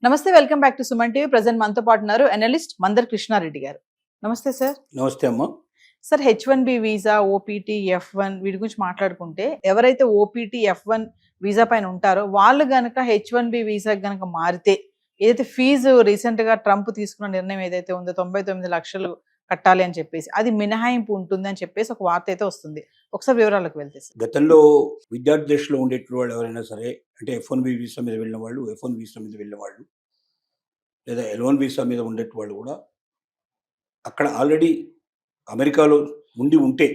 నమస్తే, welcome back to Suman TV. Present మనతో పాటు ఉన్నారు అనలిస్ట్ మందర్ కృష్ణారెడ్డి గారు. నమస్తే సార్. నమస్తే అమ్మ. Sir, H1B visa, OPT, F1 వీటి గురించి మాట్లాడుకుంటే, ఎవరైతే ఓపీటీ, F1 వీసా పైన ఉంటారో వాళ్ళు గనక H1B వీసా గనక మారితే, ఏదైతే ఫీజు రీసెంట్ గా ట్రంప్ తీసుకున్న నిర్ణయం ఏదైతే ఉందో 99 లక్షలు కట్టాలి అని చెప్పేసి, అది మినహాయింపు ఉంటుంది అని చెప్పేసి ఒక వార్త అయితే వస్తుంది. ఒకసారి వివరాలకు వెళ్తే సార్. గతంలో విద్యార్థి దశలో ఉండేటువంటి వాళ్ళు ఎవరైనా సరే, అంటే F1B వీసా మీద వెళ్ళిన వాళ్ళు, F1 వీసా మీద వెళ్ళిన వాళ్ళు, లేదా L1 వీసా మీద ఉండేటి వాళ్ళు కూడా అక్కడ ఆల్రెడీ అమెరికాలో ఉంటే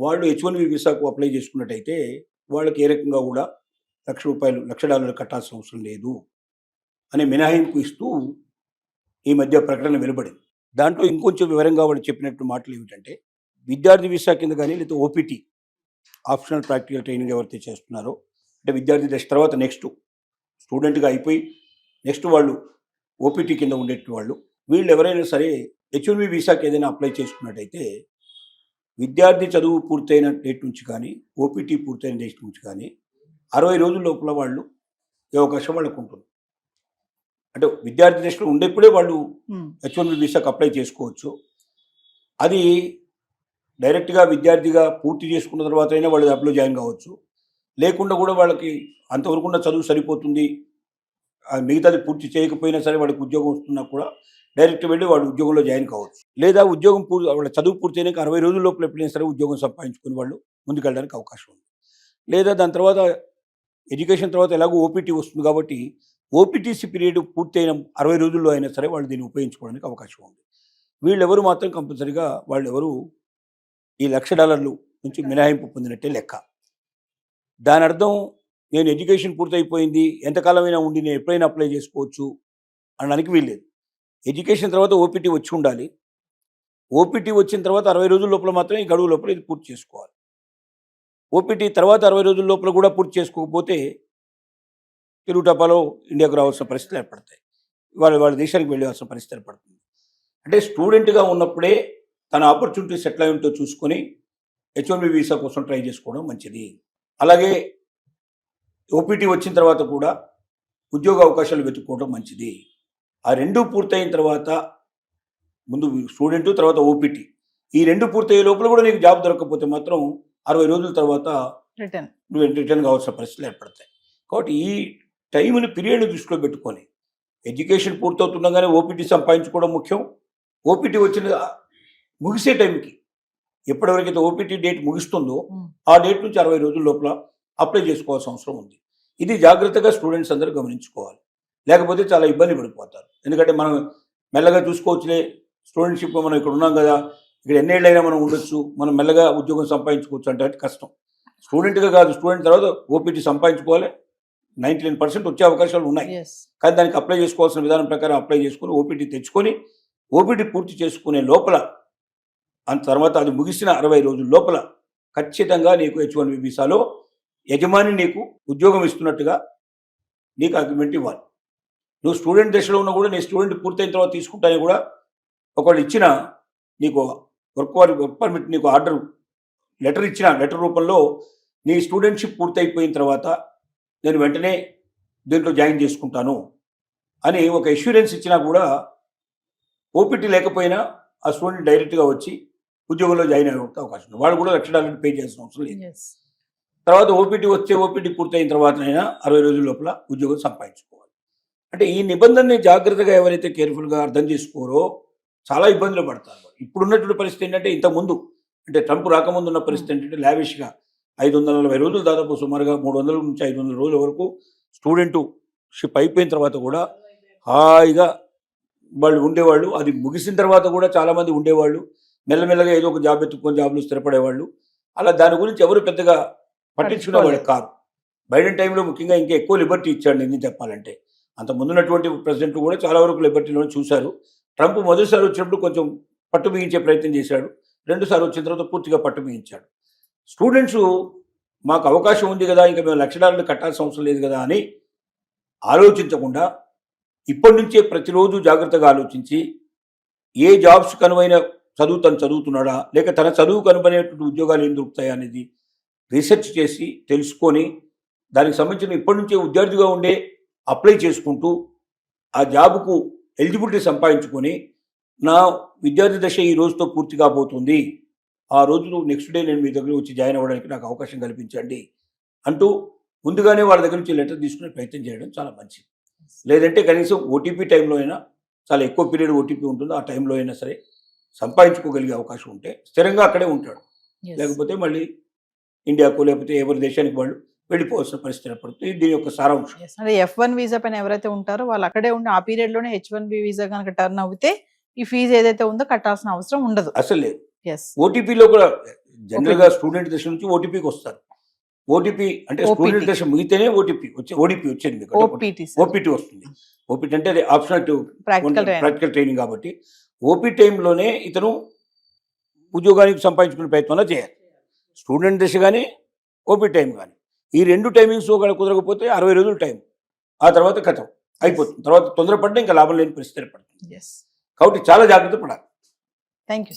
వాళ్ళు H1B వీసాకు అప్లై చేసుకున్నట్టయితే వాళ్ళకి ఏ రకంగా కూడా $1,00,000 కట్టాల్సిన అవసరం లేదు అనే మినహాయింపు ఇస్తూ ఈ మధ్య ప్రకటన వెలువడింది. దాంట్లో ఇంకొంచెం వివరంగా వాళ్ళు చెప్పినట్టు మాటలు ఏమిటంటే, విద్యార్థి వీసా కింద కానీ లేదా ఓపీటీ, ఆప్షనల్ ప్రాక్టికల్ ట్రైనింగ్ ఎవరైతే చేస్తున్నారో, అంటే విద్యార్థి దశ తర్వాత నెక్స్ట్ స్టూడెంట్గా అయిపోయి నెక్స్ట్ వాళ్ళు ఓపీటీ కింద ఉండేటి వాళ్ళు, వీళ్ళు ఎవరైనా సరే H1B వీసాకి ఏదైనా అప్లై చేసుకున్నట్టయితే విద్యార్థి చదువు పూర్తయిన డేట్ నుంచి కానీ ఓపీటీ పూర్తయిన డేట్ నుంచి కానీ 60 రోజుల లోపల వాళ్ళు ఈ అవకాశం వాళ్ళకు ఉంటుంది. అంటే విద్యార్థి దశలో ఉండేప్పుడే వాళ్ళు H1B వీసాకి అప్లై చేసుకోవచ్చు. అది డైరెక్ట్గా విద్యార్థిగా పూర్తి చేసుకున్న తర్వాత అయినా వాళ్ళు అప్లై జాయిన్ కావచ్చు. లేకుండా కూడా వాళ్ళకి అంతవరకు ఉన్న చదువు సరిపోతుంది, మిగతాది పూర్తి చేయకపోయినా సరే వాళ్ళకి ఉద్యోగం వస్తున్నా కూడా డైరెక్ట్ వెళ్ళి వాళ్ళు ఉద్యోగంలో జాయిన్ కావచ్చు. లేదా ఉద్యోగం వాళ్ళ చదువు పూర్తయినాక 60 రోజుల లోపల ఎప్పుడైనా సరే ఉద్యోగం సంపాదించుకుని వాళ్ళు ముందుకెళ్ళడానికి అవకాశం ఉంది. లేదా దాని తర్వాత ఎడ్యుకేషన్ తర్వాత ఎలాగో ఓపీటీ వస్తుంది కాబట్టి ఓపీటీసీ పీరియడ్ పూర్తయిన 60 రోజుల్లో అయినా సరే వాళ్ళు దీన్ని ఉపయోగించుకోవడానికి అవకాశం ఉంది. వీళ్ళెవరు మాత్రం కంపల్సరీగా వాళ్ళెవరు ఈ $1,00,000 నుంచి మినహాయింపు పొందినట్టే లెక్క. దాని అర్థం, నేను ఎడ్యుకేషన్ పూర్తయిపోయింది, ఎంతకాలమైనా ఉండి నేను ఎప్పుడైనా అప్లై చేసుకోవచ్చు అనడానికి వీల్లేదు. ఎడ్యుకేషన్ తర్వాత ఓపీటీ వచ్చి ఉండాలి. ఓపీటీ వచ్చిన తర్వాత 60 రోజుల లోపల మాత్రం ఈ గడువు లోపల ఇది పూర్తి చేసుకోవాలి. ఓపీటీ తర్వాత 60 రోజుల లోపల కూడా పూర్తి చేసుకోకపోతే తెలుగు టపాలో ఇండియాకు రావాల్సిన పరిస్థితులు ఏర్పడతాయి, వాళ్ళ దేశానికి వెళ్ళాల్సిన పరిస్థితి ఏర్పడుతుంది. అంటే స్టూడెంట్గా ఉన్నప్పుడే తన ఆపర్చునిటీస్ ఎట్లా ఉంటో చూసుకొని H1B వీసా కోసం ట్రై చేసుకోవడం మంచిది. అలాగే ఓపీటీ వచ్చిన తర్వాత కూడా ఉద్యోగ అవకాశాలు వెతుక్కోవడం మంచిది. ఆ రెండు పూర్తయిన తర్వాత, ముందు స్టూడెంట్ తర్వాత ఓపీటీ, ఈ రెండు పూర్తయ్యే లోపల కూడా నీకు జాబ్ దొరకకపోతే మాత్రం 60 రోజుల తర్వాత నువ్వు రిటర్న్ కావాల్సిన పరిస్థితులు ఏర్పడతాయి. కాబట్టి ఈ టైంని పీరియడ్ని దృష్టిలో పెట్టుకొని ఎడ్యుకేషన్ పూర్తవుతుండగానే ఓపీటీ సంపాదించుకోవడం ముఖ్యం. ఓపీటీ వచ్చిన ముగిసే టైంకి, ఎప్పటివరకైతే ఓపీటీ డేట్ ముగిస్తుందో ఆ డేట్ నుంచి 60 రోజుల లోపల అప్లై చేసుకోవాల్సిన అవసరం ఉంది. ఇది జాగ్రత్తగా స్టూడెంట్స్ అందరూ గమనించుకోవాలి, లేకపోతే చాలా ఇబ్బంది పడిపోతారు. ఎందుకంటే మనం మెల్లగా చూసుకోవచ్చులే, స్టూడెంట్షిప్ మనం ఇక్కడ ఉన్నాం కదా, ఇక్కడ ఎన్నేళ్ళైనా మనం ఉండొచ్చు, మనం మెల్లగా ఉద్యోగం సంపాదించుకోవచ్చు అంటే కష్టం. స్టూడెంట్గా కాదు, స్టూడెంట్ తర్వాత ఓపీటీ సంపాదించుకోవాలి. 99% వచ్చే అవకాశాలు ఉన్నాయి. కానీ దానికి అప్లై చేసుకోవాల్సిన విధానం ప్రకారం అప్లై చేసుకొని ఓపీటీ తెచ్చుకొని ఓపీటీ పూర్తి చేసుకునే లోపల, అంత తర్వాత అది ముగిసిన 60 రోజుల లోపల ఖచ్చితంగా నీకు H1B వీసాలో యజమాని నీకు ఉద్యోగం ఇస్తున్నట్టుగా నీకు అగ్రిమెంట్ ఇవ్వాలి. నువ్వు స్టూడెంట్ దశలో ఉన్నా కూడా, నీ స్టూడెంట్ పూర్తయిన తర్వాత తీసుకుంటానే కూడా ఒకళ్ళు ఇచ్చిన నీకు వర్క్ పర్మిట్, నీకు ఆర్డర్ లెటర్ ఇచ్చిన లెటర్ రూపంలో నీ స్టూడెంట్షిప్ పూర్తయిపోయిన తర్వాత నేను వెంటనే దీంట్లో జాయిన్ చేసుకుంటాను అని ఒక అష్యూరెన్స్ ఇచ్చినా కూడా ఓపీటీ లేకపోయినా ఆ స్టూడెంట్ డైరెక్ట్గా వచ్చి ఉద్యోగంలో జాయిన్ అయ్యే అవకాశం ఉంది. వాళ్ళు కూడా $1,00,000 పే చేయాల్సిన అవసరం లేదు. తర్వాత ఓపీటీ పూర్తయిన తర్వాతనైనా 60 రోజుల లోపల ఉద్యోగం సంపాదించుకోవాలి. అంటే ఈ నిబంధనని జాగ్రత్తగా ఎవరైతే కేర్ఫుల్గా అర్థం చేసుకోరో చాలా ఇబ్బందులు పడతారు. ఇప్పుడున్నటువంటి పరిస్థితి ఏంటంటే, ఇంతకుముందు అంటే ట్రంప్ రాకముందు ఉన్న పరిస్థితి ఏంటంటే, లావిష్గా 540 రోజులు, దాదాపు సుమారుగా 300 నుంచి 500 రోజుల వరకు స్టూడెంట్ షిప్ అయిపోయిన తర్వాత కూడా హాయిగా వాళ్ళు ఉండేవాళ్ళు. అది ముగిసిన తర్వాత కూడా చాలామంది ఉండేవాళ్ళు. మెల్లమెల్లగా ఏదో ఒక జాబ్ ఎత్తుకొని జాబ్లు స్థిరపడేవాళ్ళు. అలా దాని గురించి ఎవరు పెద్దగా పట్టించుకునేవాళ్ళు కాదు. బైడెన్ టైంలో ముఖ్యంగా ఇంకా ఎక్కువ లిబర్టీ ఇచ్చాడు నిజం చెప్పాలంటే. అంత ముందున్నటువంటి ప్రెసిడెంట్ కూడా చాలా వరకు లిబర్టీలో చూశారు. ట్రంప్ మొదటిసారి వచ్చినప్పుడు కొంచెం పట్టు బిగించే ప్రయత్నం చేశాడు. 2 సార్లు వచ్చిన తర్వాత పూర్తిగా పట్టు బిగించాడు. స్టూడెంట్స్ మాకు అవకాశం ఉంది కదా, ఇంకా మేము $1,00,000 కట్టాల్సిన అవసరం లేదు కదా అని ఆలోచించకుండా ఇప్పటి నుంచే ప్రతిరోజు జాగ్రత్తగా ఆలోచించి ఏ జాబ్స్ కనువైన తను చదువుతున్నాడా, లేక తన చదువుకు అనువైనటువంటి ఉద్యోగాలు ఏం దొరుకుతాయా అనేది రీసెర్చ్ చేసి తెలుసుకొని దానికి సంబంధించిన ఇప్పటి నుంచే విద్యార్థిగా ఉండే అప్లై చేసుకుంటూ ఆ జాబ్కు ఎలిజిబిలిటీ సంపాదించుకొని నా విద్యార్థి దశ ఈ రోజుతో పూర్తి కాబోతుంది, ఆ రోజు నెక్స్ట్ డే నేను మీ దగ్గర వచ్చి జాయిన్ అవ్వడానికి నాకు అవకాశం కల్పించండి అంటూ ముందుగానే వాళ్ళ దగ్గర నుంచి లెటర్ తీసుకునే ప్రయత్నం చేయడం చాలా మంచిది. లేదంటే కనీసం ఓటీపీ టైంలో అయినా, చాలా ఎక్కువ పీరియడ్ ఓటీపీ ఉంటుందో ఆ టైంలో అయినా సరే సంపాదించుకోగలిగే అవకాశం ఉంటే స్థిరంగా అక్కడే ఉంటాడు. Yes. లేకపోతే మళ్ళీ ఇండియాకు లేకపోతే ఎవరి దేశానికి వాళ్ళు వెళ్ళిపోవాల్సిన పరిస్థితి ఏర్పడుతుంది. దీని యొక్క సారాంశం. Yes. అంటే F1 వీసా పైన ఎవరైతే ఉంటారో వాళ్ళు అక్కడే ఉండి ఆ పీరియడ్ లోనే H1B వీసా కనుక టర్న్ అవుతే ఈ ఫీజు ఏదైతే ఉందో కట్టాల్సిన అవసరం ఉండదు. అసలు లేదు. ఎస్ ఓటీపీలో కూడా జనరల్గా స్టూడెంట్ దశ నుంచి ఓటీపీకి వస్తారు. ఓటీపీ అంటే OPT. స్టూడెంట్ దశ ముగితేనే ఓటీపీ వచ్చేది మీకు. ఓపీటీ ఓపీటీ వస్తుంది. ఓపీటీ అంటే ఆప్షనల్ ప్రాక్టికల్ ప్రాక్టికల్ ట్రైనింగ్ కాబట్టి ఓపీ టైంలోనే ఇతను ఉద్యోగానికి సంపాదించుకునే ప్రయత్నంలో చేయాలి. స్టూడెంట్ దశ కానీ ఓపీ టైం కానీ ఈ రెండు టైమింగ్స్ ఒకవేళ కుదరకపోతే 60 రోజులు టైం, ఆ తర్వాత కథం అయిపోతుంది. తర్వాత తొందరపడితే ఇంకా లాభం లేని పరిస్థితి ఏర్పడుతుంది. ఎస్ కాబట్టి చాలా జాగ్రత్త పడాలి. Thank you.